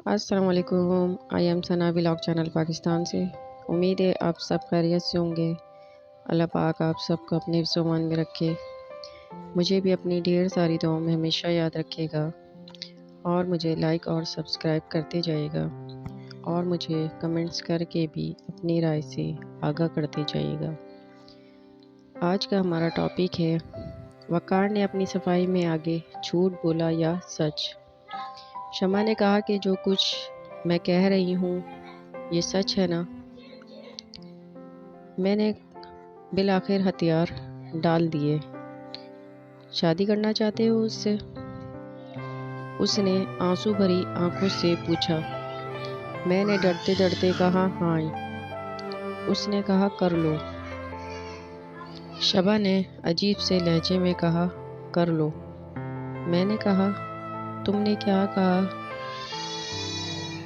السلام علیکم، I am Sana vlog channel Pakistan سے۔ امید ہے آپ سب خیریت سے ہوں گے۔ اللہ پاک آپ سب کو اپنے حفظ و امان میں رکھے، مجھے بھی اپنی ڈھیر ساری دعاؤں میں ہمیشہ یاد رکھے گا، اور مجھے لائک اور سبسکرائب کرتے جائے گا، اور مجھے کمنٹس کر کے بھی اپنی رائے سے آگاہ کرتے جائے گا۔ آج کا ہمارا ٹاپک ہے، وقار نے اپنی صفائی میں آگے جھوٹ بولا یا سچ؟ شمع نے کہا کہ جو کچھ میں کہہ رہی ہوں یہ سچ ہے نا؟ میں نے بالآخر ہتھیار ڈال دیے۔ شادی کرنا چاہتے ہو اس سے؟ اس نے آنسو بھری آنکھوں سے پوچھا۔ میں نے ڈرتے ڈرتے کہا ہاں۔ اس نے کہا کر لو۔ شمع نے عجیب سے لہجے میں کہا کر لو۔ میں نے کہا تم نے کیا کہا؟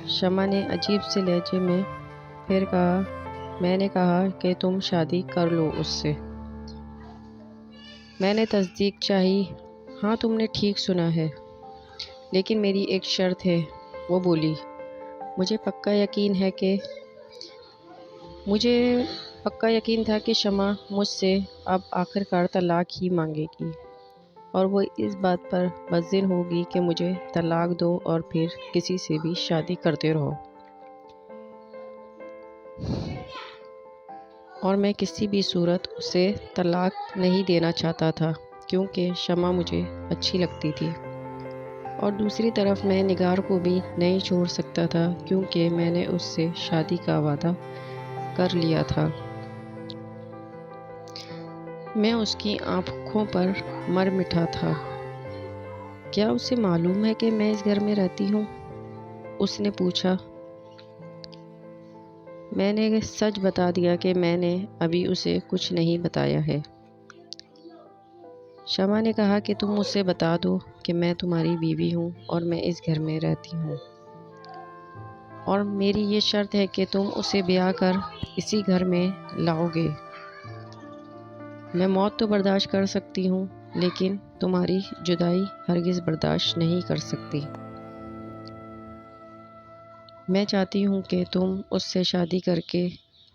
شمع نے عجیب سے لہجے میں پھر کہا میں نے کہا کہ تم شادی کر لو اس سے۔ میں نے تصدیق چاہی۔ ہاں تم نے ٹھیک سنا ہے، لیکن میری ایک شرط ہے، وہ بولی۔ مجھے پکا یقین تھا کہ شمع مجھ سے اب آخرکار طلاق ہی مانگے گی، اور وہ اس بات پر مصر ہوگی کہ مجھے طلاق دو اور پھر کسی سے بھی شادی کرتے رہو۔ اور میں کسی بھی صورت اسے طلاق نہیں دینا چاہتا تھا، کیونکہ شمع مجھے اچھی لگتی تھی، اور دوسری طرف میں نگار کو بھی نہیں چھوڑ سکتا تھا، کیونکہ میں نے اس سے شادی کا وعدہ کر لیا تھا۔ میں اس کی آنکھوں پر مر مٹھا تھا۔ کیا اسے معلوم ہے کہ میں اس گھر میں رہتی ہوں؟ اس نے پوچھا۔ میں نے سچ بتا دیا کہ میں نے ابھی اسے کچھ نہیں بتایا ہے۔ شمع نے کہا کہ تم اسے بتا دو کہ میں تمہاری بیوی ہوں اور میں اس گھر میں رہتی ہوں، اور میری یہ شرط ہے کہ تم اسے بیاہ کر اسی گھر میں لاؤ گے۔ میں موت تو برداشت کر سکتی ہوں، لیکن تمہاری جدائی ہرگز برداشت نہیں کر سکتی۔ میں چاہتی ہوں کہ تم اس سے شادی کر کے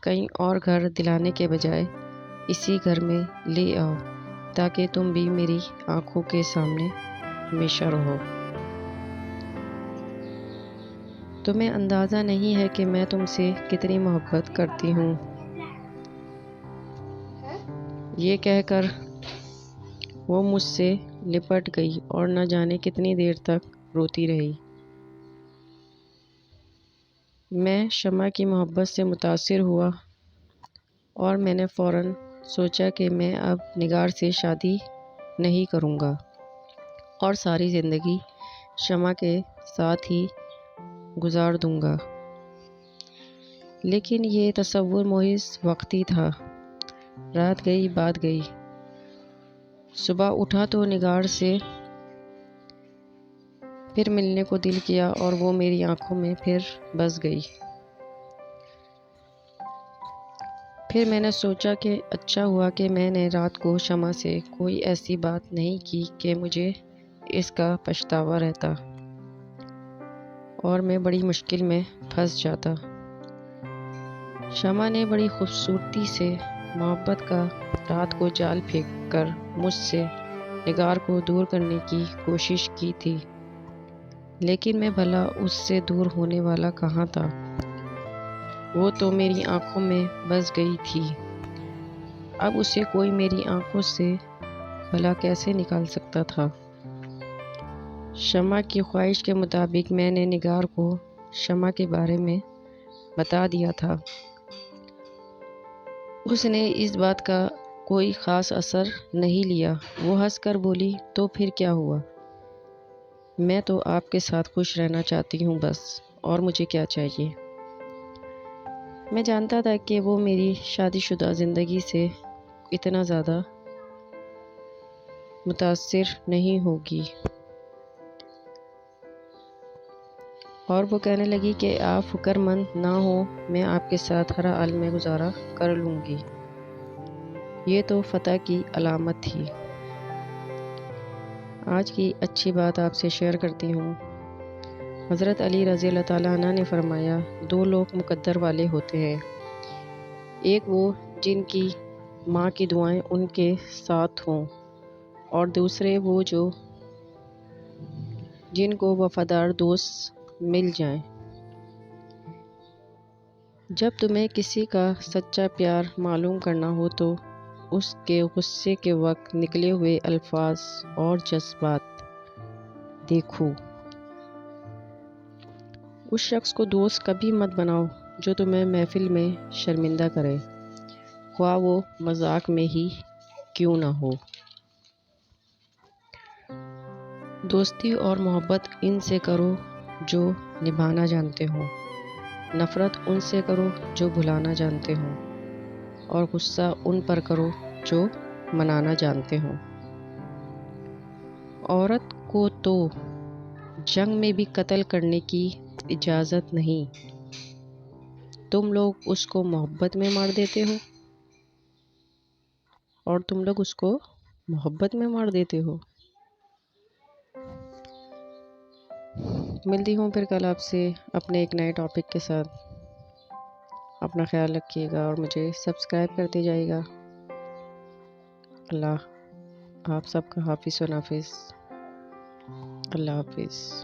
کہیں اور گھر دلانے کے بجائے اسی گھر میں لے آؤ، تاکہ تم بھی میری آنکھوں کے سامنے ہمیشہ رہو۔ تمہیں اندازہ نہیں ہے کہ میں تم سے کتنی محبت کرتی ہوں۔ یہ کہہ کر وہ مجھ سے لپٹ گئی اور نہ جانے کتنی دیر تک روتی رہی۔ میں شمع کی محبت سے متاثر ہوا، اور میں نے فوراً سوچا کہ میں اب نگار سے شادی نہیں کروں گا، اور ساری زندگی شمع کے ساتھ ہی گزار دوں گا۔ لیکن یہ تصور محض وقتی تھا۔ رات گئی بات گئی۔ صبح اٹھا تو نگار سے پھر ملنے کو دل کیا، اور وہ میری آنکھوں میں پھر بس گئی۔ پھر میں نے سوچا کہ اچھا ہوا کہ میں نے رات کو شمع سے کوئی ایسی بات نہیں کی کہ مجھے اس کا پچھتاوا رہتا، اور میں بڑی مشکل میں پھنس جاتا۔ شمع نے بڑی خوبصورتی سے محبت کا رات کو جال پھینک کر مجھ سے نگار کو دور کرنے کی کوشش کی تھی، لیکن میں بھلا اس سے دور ہونے والا کہاں تھا؟ وہ تو میری آنکھوں میں بس گئی تھی۔ اب اسے کوئی میری آنکھوں سے بھلا کیسے نکال سکتا تھا؟ شمع کی خواہش کے مطابق میں نے نگار کو شمع کے بارے میں بتا دیا تھا۔ اس نے اس بات کا کوئی خاص اثر نہیں لیا۔ وہ ہنس کر بولی، تو پھر کیا ہوا؟ میں تو آپ کے ساتھ خوش رہنا چاہتی ہوں بس، اور مجھے کیا چاہیے؟ میں جانتا تھا کہ وہ میری شادی شدہ زندگی سے اتنا زیادہ متاثر نہیں ہوگی، اور وہ کہنے لگی کہ آپ فکر مند نہ ہو، میں آپ کے ساتھ ہر حال میں گزارا کر لوں گی۔ یہ تو فتح کی علامت تھی۔ آج کی اچھی بات آپ سے شیئر کرتی ہوں۔ حضرت علی رضی اللہ تعالیٰ عنہ نے فرمایا، دو لوگ مقدر والے ہوتے ہیں، ایک وہ جن کی ماں کی دعائیں ان کے ساتھ ہوں، اور دوسرے وہ جن کو وفادار دوست مل جائیں۔ جب تمہیں کسی کا سچا پیار معلوم کرنا ہو تو اس کے غصے کے وقت نکلے ہوئے الفاظ اور جذبات دیکھو۔ اس شخص کو دوست کبھی مت بناؤ جو تمہیں محفل میں شرمندہ کرے، خواہ وہ مذاق میں ہی کیوں نہ ہو۔ دوستی اور محبت ان سے کرو جو نبھانا جانتے ہوں، نفرت ان سے کرو جو بھلانا جانتے ہوں، اور غصہ ان پر کرو جو منانا جانتے ہوں۔ عورت کو تو جنگ میں بھی قتل کرنے کی اجازت نہیں، تم لوگ اس کو محبت میں مار دیتے ہو، ملتی ہوں پھر کل آپ سے اپنے ایک نئے ٹاپک کے ساتھ۔ اپنا خیال رکھیے گا اور مجھے سبسکرائب کرتے جائے گا۔ اللہ آپ سب کا حافظ و نافذ۔ اللہ حافظ۔